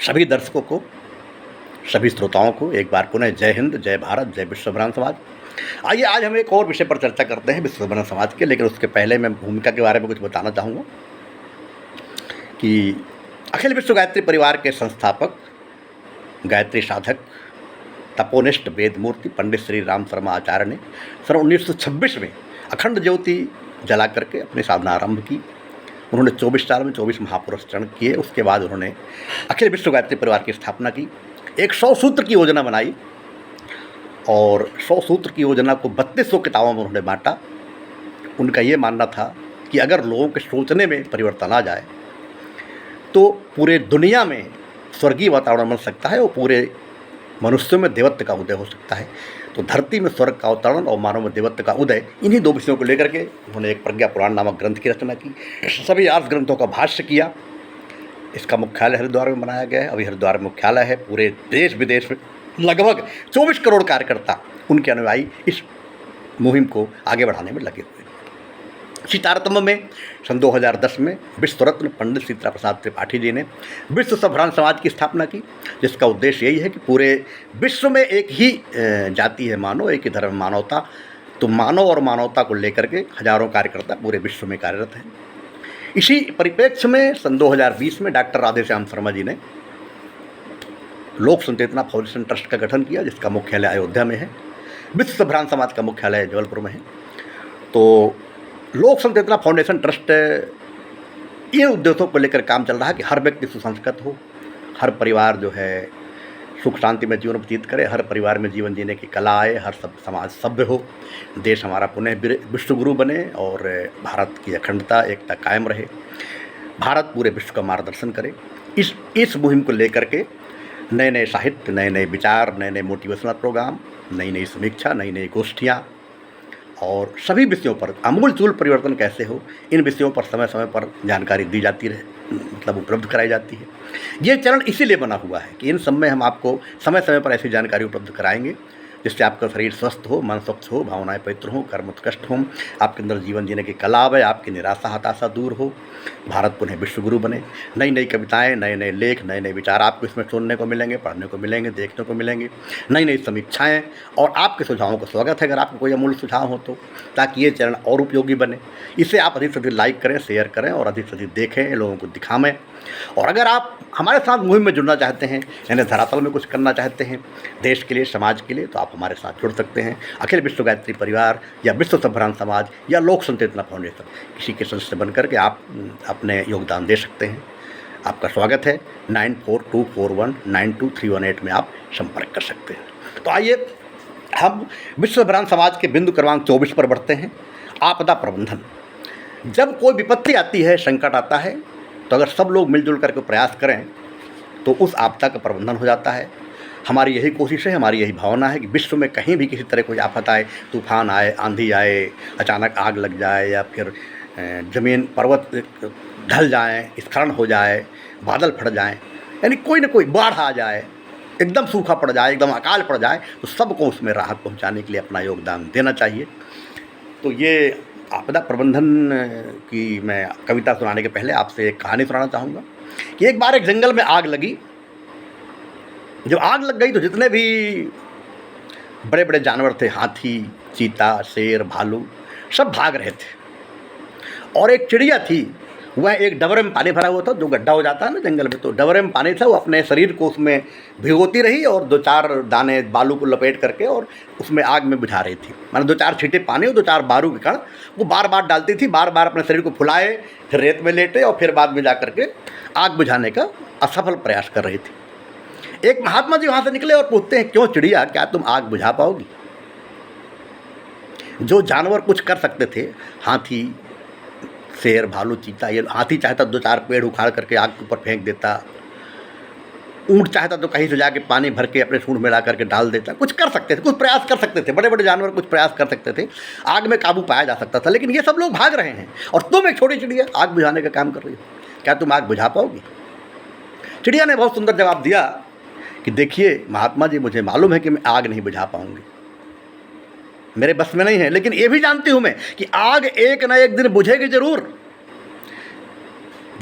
सभी दर्शकों को, सभी श्रोताओं को एक बार पुनः जय हिंद, जय भारत, जय विश्व ब्राह्मण समाज। आइए आज हम एक और विषय पर चर्चा करते हैं विश्व ब्राह्मण समाज के, लेकिन उसके पहले मैं भूमिका के बारे में कुछ बताना चाहूँगा कि अखिल विश्व गायत्री परिवार के संस्थापक, गायत्री साधक, तपोनिष्ठ वेदमूर्ति पंडित श्री राम शर्मा आचार्य ने सन 1926 में अखंड ज्योति जला करके अपनी साधना आरंभ की। उन्होंने 24 साल में 24 महापुरुष चरण किए। उसके बाद उन्होंने अखिल विश्व गायत्री परिवार की स्थापना की, एक 100 सूत्र की योजना बनाई और 100 सूत्र की योजना को 3200 किताबों में उन्होंने बांटा। उनका ये मानना था कि अगर लोगों के सोचने में परिवर्तन आ जाए तो पूरे दुनिया में स्वर्गीय वातावरण बन सकता है और पूरे मनुष्यों में देवत्व का उदय हो सकता है। तो धरती में स्वर्ग का अवतरण और मानव में देवत्व का उदय, इन्हीं दो विषयों को लेकर के उन्होंने एक प्रज्ञा पुराण नामक ग्रंथ की रचना की। सभी 8 ग्रंथों का भाष्य किया। इसका मुख्यालय हरिद्वार में बनाया गया है। अभी हरिद्वार में मुख्यालय है। पूरे देश विदेश में लगभग 24 करोड़ कार्यकर्ता, उनके अनुयायी इस मुहिम को आगे बढ़ाने में लगे हुए। इसी तारतम्य में सन 2010 में विश्व रत्न पंडित सीतरा प्रसाद त्रिपाठी जी ने विश्व ब्राह्मण समाज की स्थापना की, जिसका उद्देश्य यही है कि पूरे विश्व में एक ही जाति है मानव, एक ही धर्म मानवता। तो मानव और मानवता को लेकर के हजारों कार्यकर्ता पूरे विश्व में कार्यरत हैं। इसी परिप्रेक्ष्य में सन 2020 में डॉक्टर राधेश्याम शर्मा जी ने लोक संचेतना फाउंडेशन ट्रस्ट का गठन किया, जिसका मुख्यालय अयोध्या में है। विश्व ब्राह्मण समाज का मुख्यालय जबलपुर में है। तो लोक संचेतना फाउंडेशन ट्रस्ट इन उद्देश्यों को लेकर काम चल रहा है कि हर व्यक्ति सुसंस्कृत हो, हर परिवार जो है सुख शांति में जीवन व्यतीत करे, हर परिवार में जीवन जीने की कला आए, हर सब समाज सभ्य हो, देश हमारा पुनः विश्वगुरु बने और भारत की अखंडता एकता कायम रहे, भारत पूरे विश्व का मार्गदर्शन करे। इस मुहिम को लेकर के नए नए साहित्य, नए नए विचार, नए नए मोटिवेशनल प्रोग्राम, नई नई समीक्षा, नई नई गोष्ठियाँ और सभी विषयों पर आमूल-चूल परिवर्तन कैसे हो, इन विषयों पर समय समय पर जानकारी दी जाती रहे, मतलब उपलब्ध कराई जाती है। ये चरण इसीलिए बना हुआ है कि इन सब में हम आपको समय समय पर ऐसी जानकारी उपलब्ध कराएंगे जिससे आपका शरीर स्वस्थ हो, मन स्वच्छ हो, भावनाएं पवित्र हों, कर्म उत्कृष्ट हों, आपके अंदर जीवन जीने की कला आवे, आपकी निराशा हताशा दूर हो, भारत पुनः विश्वगुरु बने। नई नई कविताएं, नए नए लेख, नए नए विचार आपको इसमें सुनने को मिलेंगे, पढ़ने को मिलेंगे, देखने को मिलेंगे, नई नई समीक्षाएँ और आपके सुझावों का स्वागत है अगर आपको कोई अमूल्य सुझाव हो तो, ताकि ये चरण और उपयोगी बने। इसे आप अधिक से अधिक लाइक करें, शेयर करें और अधिक से अधिक देखें, लोगों को दिखाएं। और अगर आप हमारे साथ मुहिम में जुड़ना चाहते हैं, यानी धरातल में कुछ करना चाहते हैं देश के लिए, समाज के लिए, तो आप हमारे साथ जुड़ सकते हैं। अखिल विश्व गायत्री परिवार या विश्व ब्राह्मण समाज या लोक संचेतना फाउंडेशन, किसी के सदस्य बनकर के आप अपने योगदान दे सकते हैं। आपका स्वागत है। 9424192318 में आप संपर्क कर सकते हैं। तो आइए हम विश्व ब्राह्मण समाज के बिंदु क्रमांक 24 पर बढ़ते हैं। आपदा प्रबंधन। जब कोई विपत्ति आती है, संकट आता है, तो अगर सब लोग मिलजुल करके प्रयास करें तो उस आपदा का प्रबंधन हो जाता है। हमारी यही कोशिश है, हमारी यही भावना है कि विश्व में कहीं भी किसी तरह कोई आफत आए, तूफान आए, आंधी आए, अचानक आग लग जाए या फिर ज़मीन पर्वत ढल जाएँ, स्खलन हो जाए, बादल फट जाएँ, यानी कोई ना कोई बाढ़ आ जाए, एकदम सूखा पड़ जाए, एकदम अकाल पड़ जाए, तो सबको उसमें राहत पहुंचाने के लिए अपना योगदान देना चाहिए। तो ये आपदा प्रबंधन की मैं कविता सुनाने के पहले आपसे एक कहानी सुनाना चाहूँगा कि एक बार एक जंगल में आग लगी। जब आग लग गई तो जितने भी बड़े बड़े जानवर थे, हाथी, चीता, शेर, भालू, सब भाग रहे थे। और एक चिड़िया थी, वह एक डबरे में पानी भरा हुआ था, जो गड्ढा हो जाता है ना जंगल में, तो डबरे में पानी था, वो अपने शरीर को उसमें भिगोती रही और 2-4 दाने बालू को लपेट करके और उसमें आग में बुझा रही थी। माने 2-4 छींटे पानी और 2-4 बालू के कण वो बार बार डालती थी, बार बार अपने शरीर को फुलाए, फिर रेत में लेटे और फिर बाद में जा करके आग बुझाने का असफल प्रयास कर रही थी। एक महात्मा जी वहाँ से निकले और पूछते हैं, क्यों चिड़िया, क्या तुम आग बुझा पाओगी? जो जानवर कुछ कर सकते थे, हाथी, शेर, भालू, चीता, ये हाथी चाहता 2-4 पेड़ उखाड़ करके आग के ऊपर फेंक देता, ऊँट चाहता तो कहीं से जाके पानी भर के अपने सूंड में ला करके डाल देता, कुछ कर सकते थे, कुछ प्रयास कर सकते थे, बड़े बड़े जानवर कुछ प्रयास कर सकते थे, आग में काबू पाया जा सकता था। लेकिन ये सब लोग भाग रहे हैं और तुम एक छोटी चिड़िया आग बुझाने का काम कर रही हो, क्या तुम आग बुझा पाओगी? चिड़िया ने बहुत सुंदर जवाब दिया कि देखिए महात्मा जी, मुझे मालूम है कि मैं आग नहीं बुझा पाऊंगी, मेरे बस में नहीं है, लेकिन ये भी जानती हूँ मैं कि आग एक न एक दिन बुझेगी जरूर।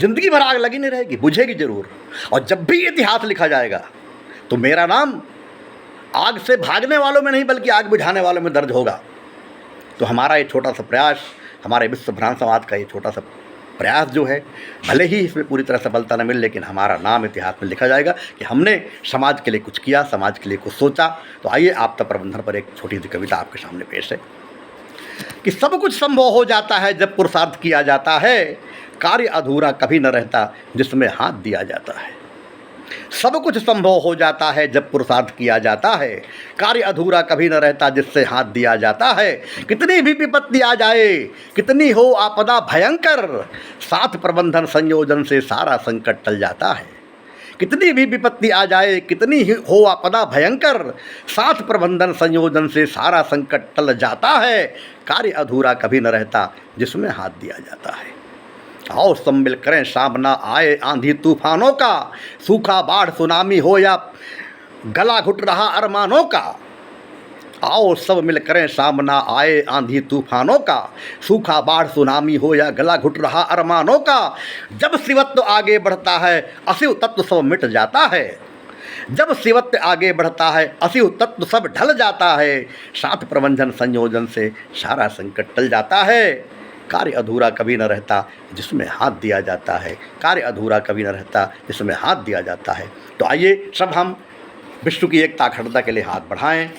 ज़िंदगी भर आग लगी नहीं रहेगी, बुझेगी ज़रूर। और जब भी इतिहास लिखा जाएगा तो मेरा नाम आग से भागने वालों में नहीं बल्कि आग बुझाने वालों में दर्ज होगा। तो हमारा ये छोटा सा प्रयास, हमारे विश्व भ्रांत समाज का ये छोटा सा प्रयास जो है, भले ही इसमें पूरी तरह सफलता न मिले, लेकिन हमारा नाम इतिहास में लिखा जाएगा कि हमने समाज के लिए कुछ किया, समाज के लिए कुछ सोचा। तो आइए आपदा प्रबंधन पर एक छोटी सी कविता आपके सामने पेश है कि सब कुछ संभव हो जाता है जब पुरुषार्थ किया जाता है, कार्य अधूरा कभी न रहता जिसमें हाथ दिया जाता है। सब कुछ संभव हो जाता है जब पुरुषार्थ किया जाता है, कार्य अधूरा कभी न रहता जिससे हाथ दिया जाता है। कितनी भी विपत्ति आ जाए, कितनी हो आपदा भयंकर, साथ प्रबंधन संयोजन से सारा संकट टल जाता है। कितनी भी विपत्ति आ जाए, कितनी ही हो आपदा भयंकर, साथ प्रबंधन संयोजन से सारा संकट टल जाता है। कार्य अधूरा कभी न रहता जिसमें हाथ दिया जाता है। आओ सब मिल करें सामना आए आंधी तूफानों का, सूखा बाढ़ सुनामी हो या गला घुट रहा अरमानों का। आओ सब मिल करें सामना आए आंधी तूफानों का, सूखा बाढ़ सुनामी हो या गला घुट रहा अरमानों का। जब शिवत्व आगे बढ़ता है अशिव तत्व सब मिट जाता है। जब शिवत्व आगे बढ़ता है अशिव तत्व सब ढल जाता है। साथ प्रबंधन संयोजन से सारा संकट टल जाता है। कार्य अधूरा कभी न रहता जिसमें हाथ दिया जाता है। कार्य अधूरा कभी न रहता जिसमें हाथ दिया जाता है। तो आइए सब हम विश्व की एकता अखंडता के लिए हाथ बढ़ाएं,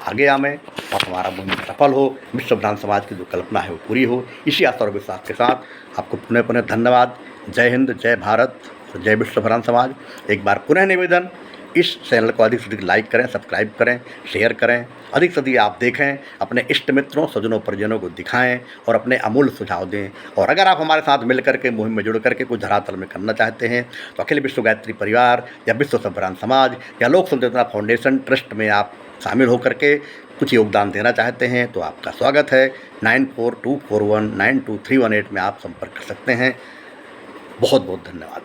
आगे आवें और हमारा मुहिम सफल हो, विश्व भ्रांत समाज की जो कल्पना है वो पूरी हो। इसी आशा और विश्वास के साथ आपको पुनः पुनः धन्यवाद। जय हिंद, जय भारत, जय विश्व भ्रांत समाज। एक बार पुनः निवेदन, इस चैनल को अधिक से अधिक लाइक करें, सब्सक्राइब करें, शेयर करें, अधिक से अधिक आप देखें, अपने इष्ट मित्रों, स्वजनों, परिजनों को दिखाएं और अपने अमूल्य सुझाव दें। और अगर आप हमारे साथ मिल करके मुहिम में जुड़ करके कुछ धरातल में करना चाहते हैं तो अखिल विश्व गायत्री परिवार या विश्व भ्रांत समाज या लोक संचेतना फाउंडेशन ट्रस्ट में आप शामिल होकर के कुछ योगदान देना चाहते हैं तो आपका स्वागत है। 9424192318 में आप संपर्क कर सकते हैं। बहुत बहुत धन्यवाद।